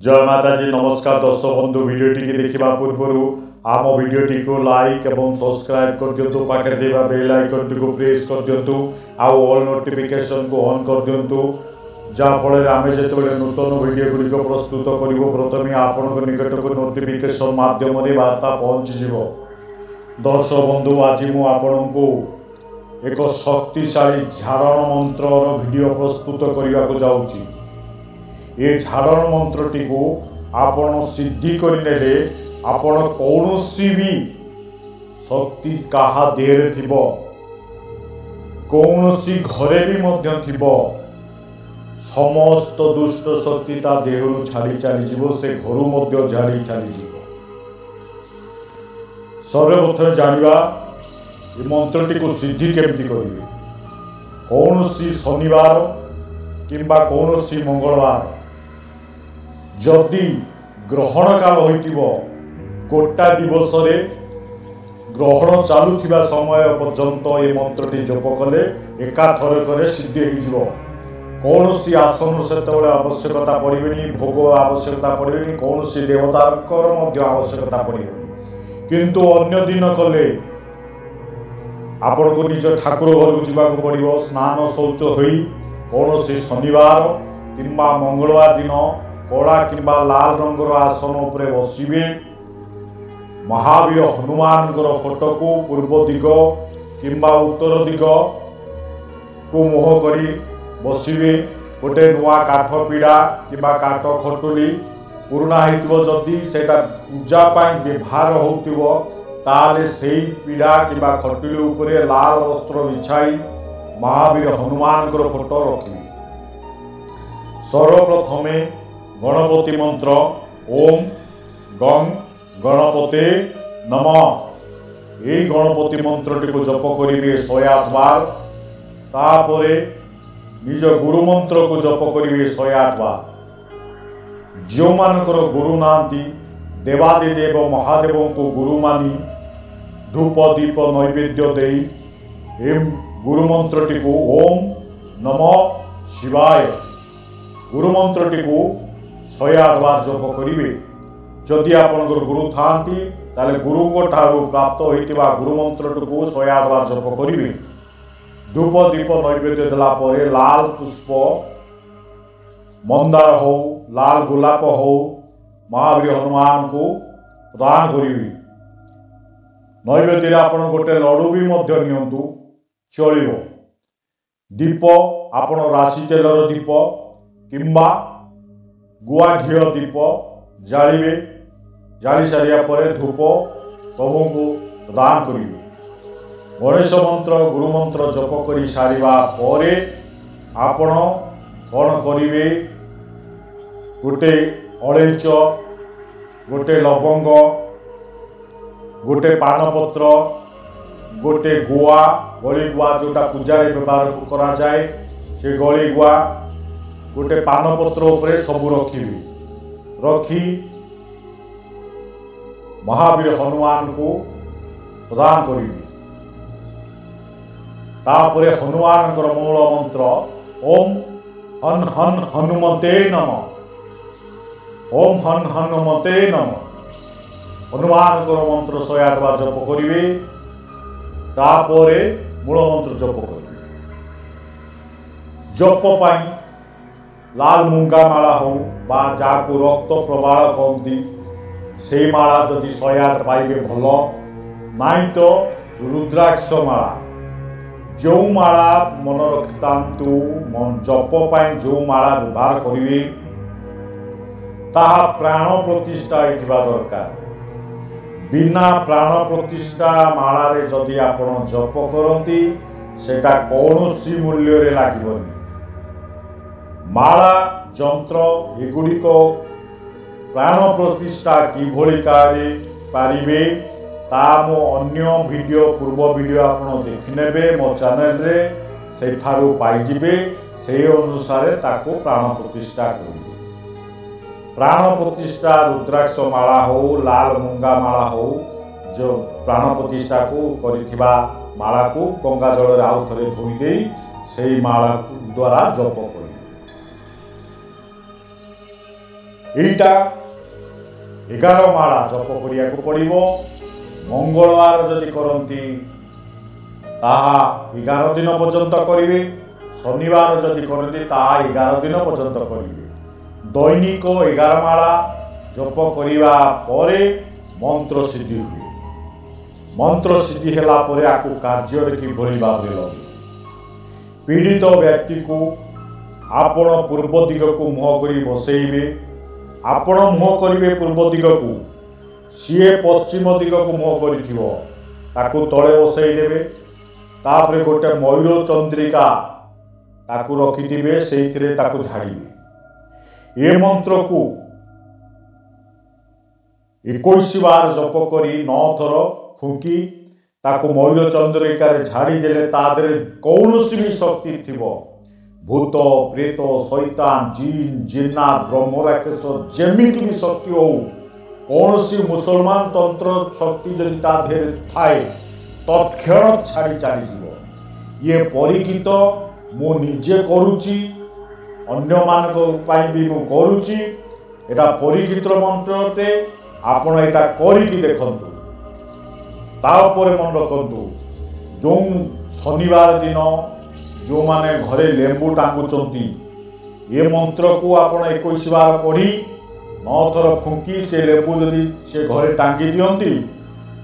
जय माताजी नमस्कार दर्शक बंधु वीडियोटी की देखा पूर्व आम वीडियोटी को लाइक और सब्सक्राइब कर दिंतु पाखे देवा बेल आइकन टी प्रेस कर दिंतु आउ ऑल नोटिफिकेशन को ऑन कर दिंतु जहाँफल आम जो नूतन वीडियो गुड़िक प्रस्तुत करूँ प्रथम आपण निकट को नोटिफिकेशन मध्यम वार्ता पहुँची दर्शक बंधु आज मुझे एक शक्तिशाली झारण मंत्र वीडियो प्रस्तुत करने को जाऊँगी। ये झारण मंत्रटी को आपण सिद्धि करने आपण कौनसी भी शक्ति कहा देहरे थिबो कौनसी घरे भी मध्य थिबो समस्त दुष्ट शक्ति ता देहरु छाड़ी चली जीवो से घरु मध्य झाड़ी चली जीवो। सर्वप्रथम जानिबा ये मंत्रटी को सिद्धि केमती करिवे। कौनसी शनिवार किंबा कौनसी मंगलवार जदि ग्रहण काल होइतिबो गोटा दिवस रे ग्रहण चालुथिबा समय पर्यंत ये मंत्रटी जप कले एकाथर करे सिद्धि होइजिवो। कौनसी आसन सेतबेले आवश्यकता पड़िबेनी भोग आवश्यकता पड़िबेनी कौनसी देवतांकर मध्य आवश्यकता पड़िबेनी किंतु अन्य दिन कले आपण को निज ठाकुर घर को जीवाक पड़िबो। स्नान शौच होई कौनसी शनिवार किंबा मंगलवार दिन कला किंबा लाल रंगर आसन उपरे बसिबे। महावीर हनुमान फोटो को पूर्व दिग किंबा उत्तर दिग को मुह करी बसिबे। गोटे नुआ काठ पीड़ा किंबा काठ खटुली पुराना होइतिबो जदि सेटा पूजा पाई व्यवहार होउतिबो ताले सेई पीड़ा किंबा खटुली उपरे लाल वस्त्र बिछाई महावीर हनुमान फोटो रखिबे। सर्वप्रथमे गणपति मंत्र ओम गं गणपते नमः यही गणपति मंत्रटी को जप करेंगे 108 बार। तापरे निज गुरु मंत्र को जप करेंगे 108 बार। जो मानकर गुरु नांती देवादिदेव महादेव को गुरु मानी धूप दीप नैवेद्य दे गुरु मंत्रटी को ओम नमः शिवाय गुरु मंत्रटी को 108 बार जप करिवे। जदि आपनकर गुरु थांती ताले गुरु को ठारू प्राप्त होइतिबा गुरु मंत्रटी को 108 बार जप करिवे। धूप दीप नैवेद्य देला परे लाल पुष्प मंदार हो लाल गोलाप हो महावीर हनुमान को प्रदान करिवे। नैवेद्य आपण गोटे लड्डू भी मध्य नियंतु चलिबो। दीप आपण राशि तेलर दीप किंबा गुआ घी दीप जालिबे। जाली सारिया परे धूप प्रभु को प्रदान करिवे। गणेश मंत्र गुरु मंत्र जप करी सारिबा परे आपण कौन करिवे गोटे अळेच गोटे लवंग गोटे पानपत्र गोटे गुआ गली गुआ जोटा पूजा व्यवहार करा जाए से गली गुआ गोटे पानपत्र उपरे सबू रखी महावीर हनुमान को प्रदान करिवे। तापरे हनुमान मूल मंत्र ओम हन हन हनुमते नमः ओम हन हनुमते नमः हनुमान मंत्र 108 बार जप करिवे। तापरे मूल मंत्र जप करिवे। जप पाई लाल मुंगा माला हो बा जाको रक्त प्रवाह कहती से माला जदि 108 पाइबे भल नाई तो रुद्राक्ष माला जो माला मन रखितांतु जप पाई जो माला व्यवहार करिवे ताहा प्राण प्रतिष्ठा होइथिबा दरकार। बिना प्राण प्रतिष्ठा माला रे जदि आपण जप करती सेटा कौनसी मूल्य रे लागिबनी। माला जंत्र एगुड़िक प्राण प्रतिष्ठा किभली पारिबे ता मो अन्य वीडियो पूर्व वीडियो आपण देखिनेबे मो चैनल रे सेठारु पाइजिबे से अनुसार ताको प्राण प्रतिष्ठा करिबे। प्राण प्रतिष्ठा रुद्राक्ष माला हो लाल मुंगा माला हो जो प्राण प्रतिष्ठा को करिथिबा माला को गंगा जल रे आउ थरे धोई देई सेई माला द्वारा जप करिबे। এইটা 11 ମାଳା ଜପ କରିବାକୁ ପଡ଼ିବ। ମଙ୍ଗଳବାର ଯଦି କରନ୍ତି ତାହା 11 ଦିନ ପର୍ଯ୍ୟନ୍ତ କରିବେ। ଶନିବାର ଯଦି କରନ୍ତି ତାହା 11 ଦିନ ପର୍ଯ୍ୟନ୍ତ କରିବେ। ଦୈନିକ 11 ମାଳା ଜପ କରିବା ପରେ ମନ୍ତ୍ର ସିଦ୍ଧି ହୁଏ। ମନ୍ତ୍ର ସିଦ୍ଧି ହେଲା ପରେ ଆକୁ କାର୍ଯ୍ୟରେ କିଭଳି ଭାବରେ ଲଗେଇବେ। ପୀଡ଼ିତ ବ୍ୟକ୍ତିକୁ ଆପଣ ପୂର୍ବ ଦିଗକୁ ମୁହଁ କରି ବସେଇବେ। ଆପଣ ମୁହଁ କରିବେ ପୂର୍ବ ଦିଗକୁ, ସିଏ ପଶ୍ଚିମ ଦିଗକୁ ମୁହଁ କରିଥିବ, ତାକୁ ତଳେ ବସେଇ ଦେବେ। ତାପରେ ଗୋଟେ ମୟୂର ଚନ୍ଦ୍ରିକା ତାକୁ ରଖିଥିବେ, ସେଇଥିରେ ତାକୁ ଝାଡ଼ିବେ। ଏ ମନ୍ତ୍ରକୁ 21 ବାର ଜପ କରି 9 ଥର ଫୁଙ୍କି ତାକୁ ମୟୂର ଚନ୍ଦ୍ରିକାରେ ଝାଡ଼ି ଦେଲେ ତା ଦେହରେ କୌଣସି ବି ଶକ୍ତି ଥିବ, ଭୂତ ପ୍ରେତ ଶୈତାନ ଜିନ୍ ଜିନ୍ନାତ ବ୍ରହ୍ମ ରାକ୍ଷସ ଯେମିତି ବି ଶକ୍ତି ହଉ, କୌଣସି ମୁସଲମାନ ତନ୍ତ୍ର ଶକ୍ତି ଯଦି ତା ଦେହରେ ଥାଏ ତତ୍କ୍ଷଣାତ୍ ଛାଡ଼ି ଚାଲିଯିବ। ଇଏ ପରୀକ୍ଷିତ ମୁଁ ନିଜେ କରୁଛି, ଅନ୍ୟମାନଙ୍କ ପାଇଁ ବି ମୁଁ କରୁଛି। ଏଟା ପରୀକ୍ଷିତ ମନ୍ତ୍ର ଅଟେ। ଆପଣ ଏଟା କରିକି ଦେଖନ୍ତୁ। ତା ଉପରେ ମନେ ରଖନ୍ତୁ, ଯେଉଁ ଶନିବାର ଦିନ ଯେଉଁମାନେ ଘରେ ଲେମ୍ବୁ ଟାଙ୍ଗୁଛନ୍ତି, ଏ ମନ୍ତ୍ରକୁ ଆପଣ 21 ବାର ପଢ଼ି 9 ଥର ଫୁଙ୍କି ସେ ଲେମ୍ବୁ ଯଦି ସେ ଘରେ ଟାଙ୍ଗି ଦିଅନ୍ତି,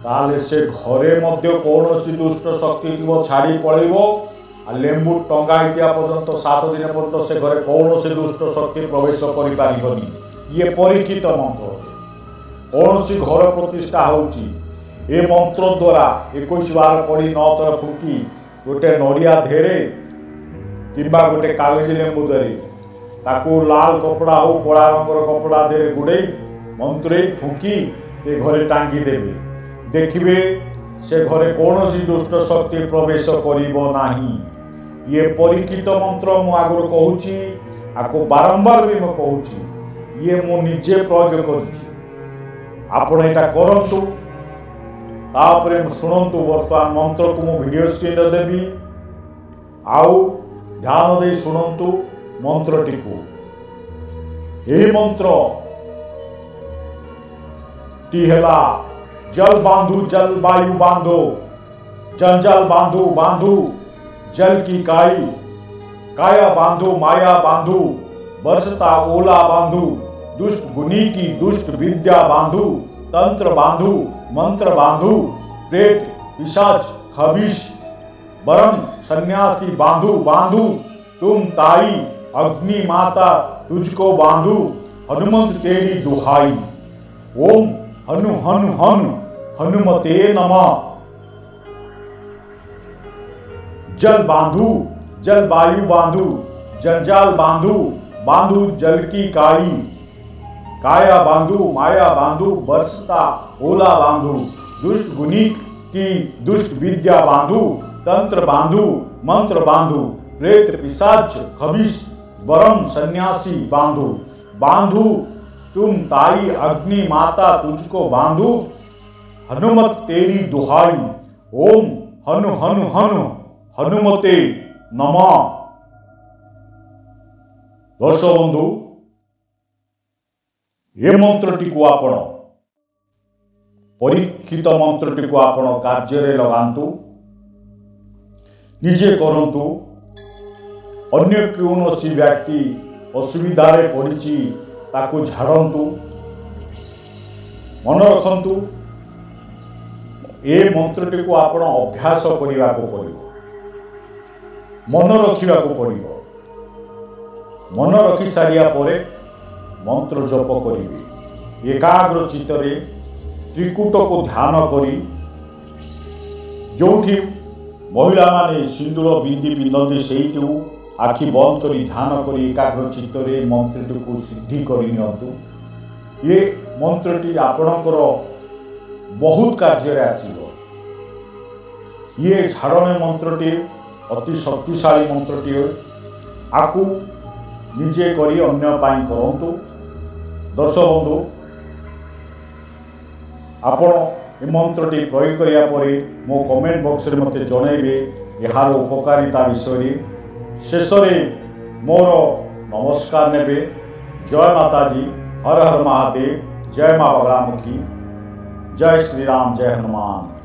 ତାହେଲେ ସେ ଘରେ ମଧ୍ୟ କୌଣସି ଦୁଷ୍ଟ ଶକ୍ତି ଥିବ ଛାଡ଼ି ପଳେଇବ। ଆଉ ଲେମ୍ବୁ ଟଙ୍ଗା ହେଇଥିବା ପର୍ଯ୍ୟନ୍ତ 7 ଦିନ ପର୍ଯ୍ୟନ୍ତ ସେ ଘରେ କୌଣସି ଦୁଷ୍ଟ ଶକ୍ତି ପ୍ରବେଶ କରିପାରିବନି। ଇଏ ପରୀକ୍ଷିତ ମନ୍ତ୍ର। କୌଣସି ଘର ପ୍ରତିଷ୍ଠା ହେଉଛି, ଏ ମନ୍ତ୍ର ଦ୍ୱାରା 21 ବାର ପଢ଼ି 9 ଥର ଫୁଙ୍କି ଗୋଟେ ନଡ଼ିଆ ଧେରେ କିମ୍ବା ଗୋଟେ କାଗଜ ଲେମ୍ବୁ ଧରି ତାକୁ ଲାଲ କପଡ଼ା ହଉ କଳା ରଙ୍ଗର କପଡ଼ା ଧରେ ଗୁଡ଼େଇ ମନ୍ତ୍ରେଇ ଫୁଙ୍କି ସେ ଘରେ ଟାଙ୍ଗି ଦେବେ। ଦେଖିବେ ସେ ଘରେ କୌଣସି ଦୁଷ୍ଟ ଶକ୍ତି ପ୍ରବେଶ କରିବ ନାହିଁ। ଇଏ ପରୀକ୍ଷିତ ମନ୍ତ୍ର। ମୁଁ ଆଗରୁ କହୁଛି, ଆକୁ ବାରମ୍ବାର ବି ମୁଁ କହୁଛି, ଇଏ ମୁଁ ନିଜେ ପ୍ରୟୋଗ କରୁଛି। ଆପଣ ଏଇଟା କରନ୍ତୁ। ତାପରେ ଶୁଣନ୍ତୁ, ବର୍ତ୍ତମାନ ମନ୍ତ୍ରକୁ ମୁଁ ଭିଡ଼ିଓ ସ୍କ୍ରିନରେ ଦେବି, ଆଉ ଧ୍ୟାନ ଦେଇ ଶୁଣନ୍ତୁ ମନ୍ତ୍ରଟିକୁ। ଏହି ମନ୍ତ୍ରଟି ହେଲା जल बांधो जल वायु बांधो, जंजाल बांधो बांधो जल की काई, काया बांधो माया बांधो, बरसता ओला बांधो, दुष्ट गुनी की दुष्ट विद्या बांधो, तंत्र बांधो मंत्र बांधो, प्रेत पिशाच खबीश बरम सन्यासी बांधो बांधो, तुम ताई अग्नि माता तुझको बांधो, हनुमंत तेरी दुहाई। ओम हनु हनु हनु हनुमते नमः। जल बांधु जल वायु बांधु, जंजाल बांधु बांधु जल की काई, काया बांधु माया बांधु, बरसता ओला बांधु, दुष्ट गुनी की दुष्ट विद्या बांधु, तंत्र बांधु मंत्र बांधु, प्रेत पिशाच खबीश बरम सन्यासी बांधु बांधु, तुम ताई अग्नि माता तुझको बांधु, हनुमत तेरी दुहाई। ओम हनु हनु हनु हनुमते नमः। दर्शक बंधु, ये मंत्रटी को आपण परीक्षित मंत्रटी को आपण कार्य लगांतु, निजे करंतु। अन्य कौनसी व्यक्ति असुविधा रे पड़ी ताकू झाड़ू। मन रखंतु, ए मंत्रटी को आपण अभ्यास करने को पड़ो, मन रखा पड़ो। मन रखी सारिया परे मंत्र जप करिवे। एकाग्र चित्तरे त्रिकूट को ध्यान करी, जोठी महिला माने सिंदूर बिंदी पिंधती से आखि बंद करी ध्यान करी एकाग्र चित्तरे मंत्रटी को सिद्धि करनियंतु। ये मंत्रटी आपणकर बहुत कार्य आसीबो। ये झाड़ने मंत्रटी अति शक्तिशाली मंत्रटी। आकु निजे करी अन्य पाई करंतु। दर्शक बंधु, आपण ए मंत्रटी प्रयोग करिया परे मो कमेंट बॉक्स रे मते जणाइबे यार उपकारिता विषय। शेष में मोर नमस्कार नेबे। जय माताजी। हर हर महादेव। जय मां बगलामुखी। जय श्री राम, जय हनुमान।